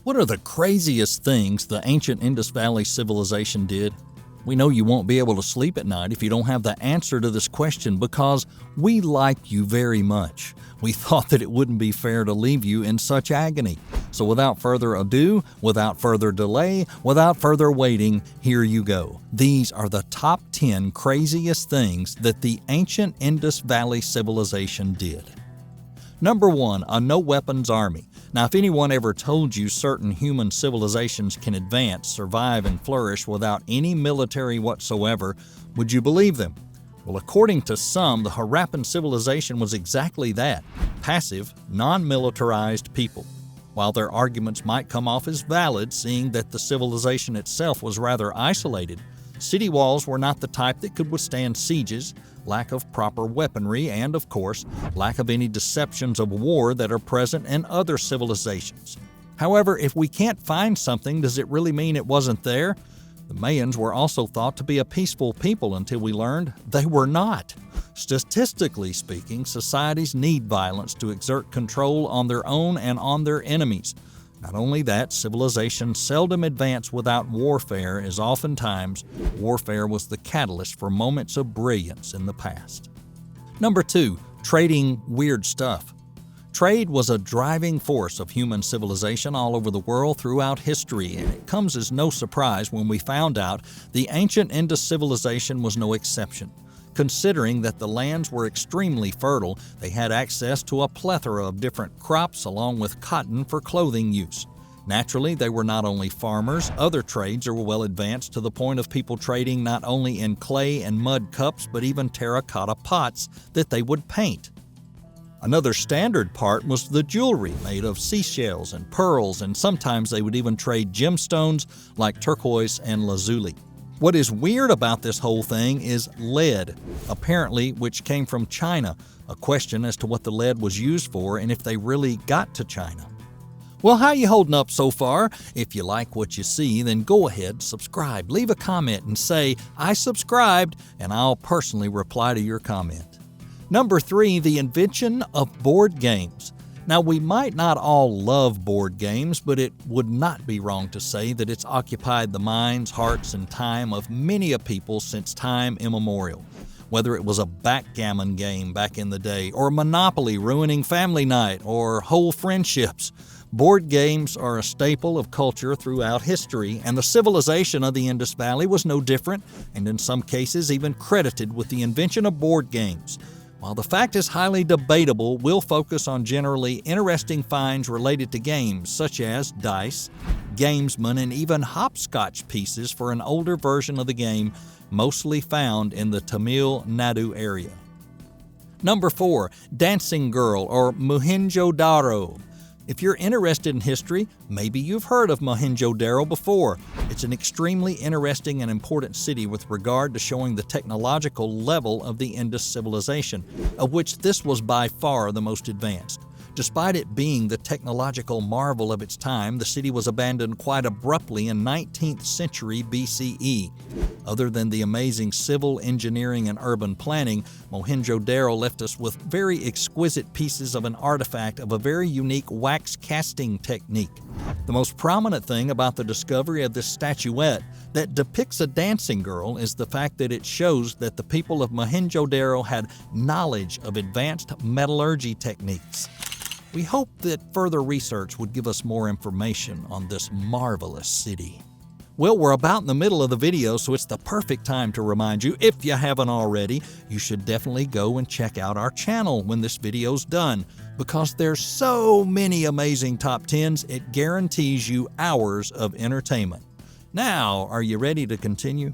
What are the craziest things the ancient Indus Valley Civilization did? We know you won't be able to sleep at night if you don't have the answer to this question because we like you very much. We thought that it wouldn't be fair to leave you in such agony. So without further ado, without further delay, without further waiting, here you go. These are the top 10 craziest things that the ancient Indus Valley Civilization did. Number 1, a no-weapons army. Now, if anyone ever told you certain human civilizations can advance, survive, and flourish without any military whatsoever, would you believe them? Well, according to some, the Harappan civilization was exactly that: passive, non-militarized people. While their arguments might come off as valid, seeing that the civilization itself was rather isolated, city walls were not the type that could withstand sieges, lack of proper weaponry, and, of course, lack of any deceptions of war that are present in other civilizations. However, if we can't find something, does it really mean it wasn't there? The Mayans were also thought to be a peaceful people until we learned they were not. Statistically speaking, societies need violence to exert control on their own and on their enemies. Not only that, civilizations seldom advance without warfare, as oftentimes warfare was the catalyst for moments of brilliance in the past. Number 2, trading weird stuff. Trade was a driving force of human civilization all over the world throughout history, and it comes as no surprise when we found out the ancient Indus civilization was no exception. Considering that the lands were extremely fertile, they had access to a plethora of different crops along with cotton for clothing use. Naturally, they were not only farmers, other trades were well advanced to the point of people trading not only in clay and mud cups but even terracotta pots that they would paint. Another standard part was the jewelry made of seashells and pearls, and sometimes they would even trade gemstones like turquoise and lazuli. What is weird about this whole thing is lead, apparently which came from China, a question as to what the lead was used for and if they really got to China. Well, how you holding up so far? If you like what you see, then go ahead, subscribe, leave a comment and say, "I subscribed," and I'll personally reply to your comment. Number 3, the invention of board games. Now, we might not all love board games, but it would not be wrong to say that it's occupied the minds, hearts, and time of many a people since time immemorial. Whether it was a backgammon game back in the day, or Monopoly ruining family night, or whole friendships, board games are a staple of culture throughout history, and the civilization of the Indus Valley was no different, and in some cases even credited with the invention of board games. While the fact is highly debatable, we'll focus on generally interesting finds related to games, such as dice, gamesmen, and even hopscotch pieces for an older version of the game, mostly found in the Tamil Nadu area. Number 4, Dancing Girl or Mohenjo-Daro. If you're interested in history, maybe you've heard of Mohenjo-Daro before. It's an extremely interesting and important city with regard to showing the technological level of the Indus civilization, of which this was by far the most advanced. Despite it being the technological marvel of its time, the city was abandoned quite abruptly in 19th century BCE. Other than the amazing civil engineering and urban planning, Mohenjo-Daro left us with very exquisite pieces of an artifact of a very unique wax casting technique. The most prominent thing about the discovery of this statuette that depicts a dancing girl is the fact that it shows that the people of Mohenjo-Daro had knowledge of advanced metallurgy techniques. We hope that further research would give us more information on this marvelous city. Well, we're about in the middle of the video, so it's the perfect time to remind you, if you haven't already, you should definitely go and check out our channel when this video's done, because there's so many amazing top 10s, it guarantees you hours of entertainment. Now, are you ready to continue?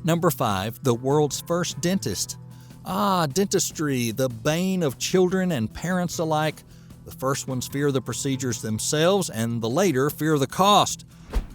Number 5, the world's first dentist. Dentistry, the bane of children and parents alike. The first ones fear the procedures themselves, and the later fear the cost.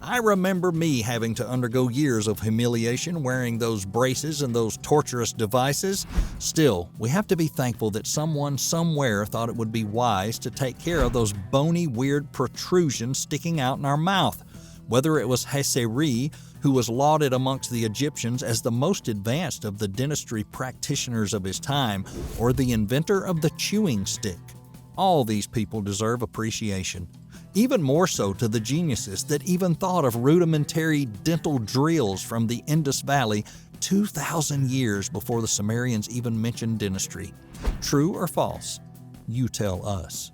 I remember me having to undergo years of humiliation wearing those braces and those torturous devices. Still, we have to be thankful that someone somewhere thought it would be wise to take care of those bony, weird protrusions sticking out in our mouth. Whether it was Hasseri, who was lauded amongst the Egyptians as the most advanced of the dentistry practitioners of his time, or the inventor of the chewing stick. All these people deserve appreciation. even more so to the geniuses that even thought of rudimentary dental drills from the Indus Valley 2,000 years before the Sumerians even mentioned dentistry. True or false? You tell us.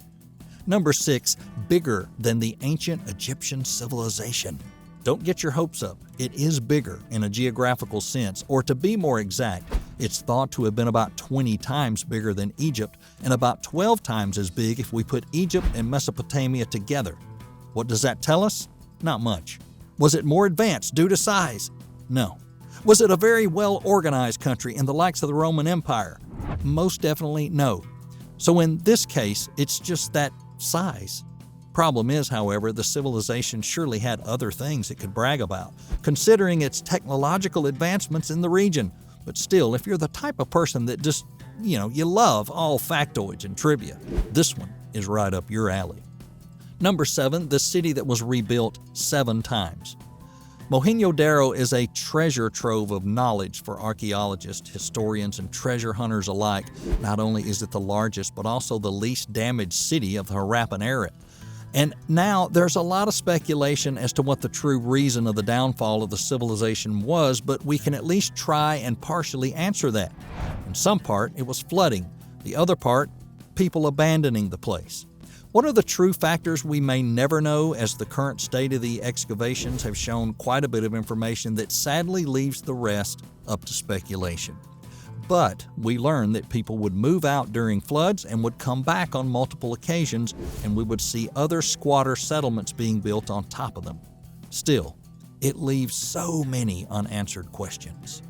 Number 6, bigger than the ancient Egyptian civilization. Don't get your hopes up. It is bigger in a geographical sense, or to be more exact, it's thought to have been about 20 times bigger than Egypt and about 12 times as big if we put Egypt and Mesopotamia together. What does that tell us? Not much. Was it more advanced due to size? No. Was it a very well-organized country in the likes of the Roman Empire? Most definitely no. So in this case, it's just that size. Problem is, however, the civilization surely had other things it could brag about, considering its technological advancements in the region. But still, if you're the type of person that just, you love all factoids and trivia, this one is right up your alley. Number 7, the city that was rebuilt 7 times. Mohenjo-Daro is a treasure trove of knowledge for archaeologists, historians, and treasure hunters alike. Not only is it the largest, but also the least damaged city of the Harappan era. And now there's a lot of speculation as to what the true reason of the downfall of the civilization was, but we can at least try and partially answer that. In some part, it was flooding. The other part, people abandoning the place. What are the true factors we may never know, as the current state of the excavations have shown quite a bit of information that sadly leaves the rest up to speculation. But we learned that people would move out during floods and would come back on multiple occasions, and we would see other squatter settlements being built on top of them. Still, it leaves so many unanswered questions.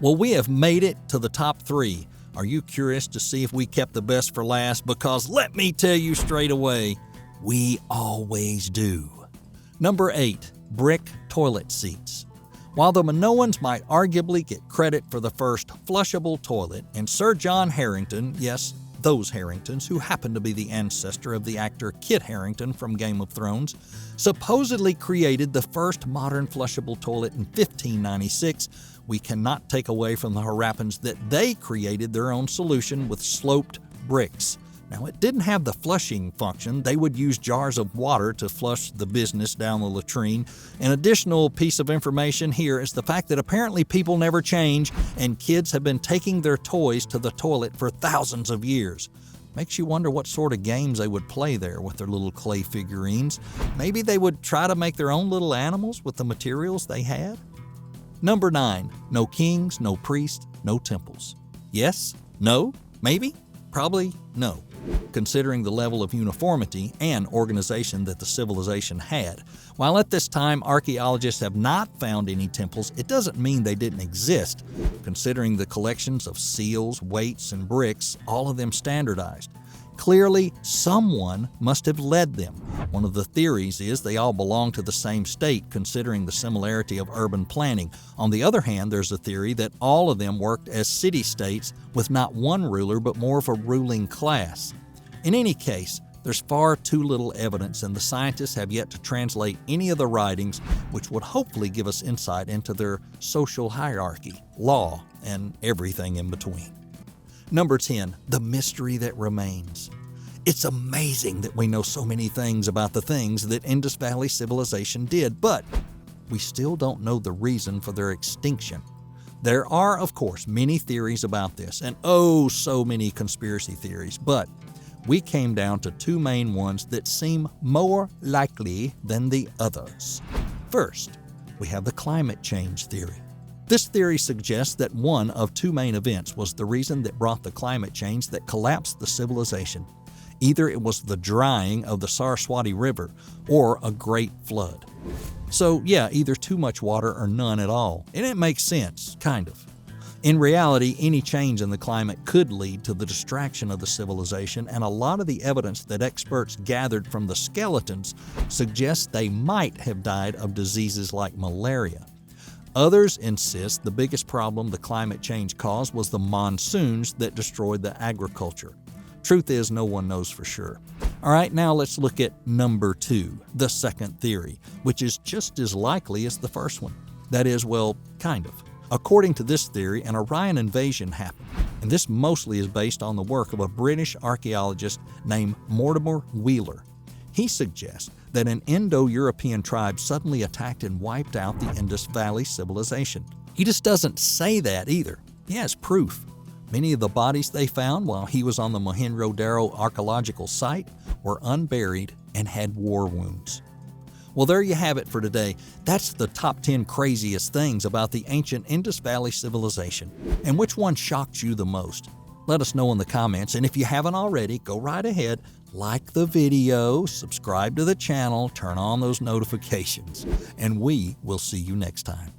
Well, we have made it to the top 3. Are you curious to see if we kept the best for last? Because let me tell you straight away, we always do. Number 8, brick toilet seats. While the Minoans might arguably get credit for the first flushable toilet, and Sir John Harington, yes, those Harringtons, who happen to be the ancestor of the actor Kit Harington from Game of Thrones, supposedly created the first modern flushable toilet in 1596, we cannot take away from the Harappans that they created their own solution with sloped bricks. Now, it didn't have the flushing function. They would use jars of water to flush the business down the latrine. An additional piece of information here is the fact that apparently people never change, and kids have been taking their toys to the toilet for thousands of years. Makes you wonder what sort of games they would play there with their little clay figurines. Maybe they would try to make their own little animals with the materials they had? Number 9, no kings, no priests, no temples. Yes? No? Maybe? Probably no, considering the level of uniformity and organization that the civilization had. While at this time archaeologists have not found any temples, it doesn't mean they didn't exist, considering the collections of seals, weights, and bricks, all of them standardized. Clearly, someone must have led them. One of the theories is they all belong to the same state, considering the similarity of urban planning. On the other hand, there's a theory that all of them worked as city-states with not one ruler but more of a ruling class. In any case, there's far too little evidence, and the scientists have yet to translate any of the writings, which would hopefully give us insight into their social hierarchy, law, and everything in between. Number 10, the mystery that remains. It's amazing that we know so many things about the things that Indus Valley Civilization did, but we still don't know the reason for their extinction. There are, of course, many theories about this, and so many conspiracy theories, but we came down to 2 main ones that seem more likely than the others. First, we have the climate change theory. This theory suggests that one of 2 main events was the reason that brought the climate change that collapsed the civilization. Either it was the drying of the Saraswati River or a great flood. So yeah, either too much water or none at all. And it makes sense, kind of. In reality, any change in the climate could lead to the distraction of the civilization, and a lot of the evidence that experts gathered from the skeletons suggests they might have died of diseases like malaria. Others insist the biggest problem the climate change caused was the monsoons that destroyed the agriculture. Truth is, no one knows for sure. All right, now let's look at number 2, the second theory, which is just as likely as the first one. That is, well, kind of. According to this theory, an Aryan invasion happened, and this mostly is based on the work of a British archaeologist named Mortimer Wheeler. He suggests that an Indo-European tribe suddenly attacked and wiped out the Indus Valley Civilization. He just doesn't say that either. He has proof. Many of the bodies they found while he was on the Mohenjo-Daro archaeological site were unburied and had war wounds. Well, there you have it for today. That's the top 10 craziest things about the ancient Indus Valley Civilization. And which one shocked you the most? Let us know in the comments, and if you haven't already, go right ahead, like the video, subscribe to the channel, turn on those notifications, and we will see you next time.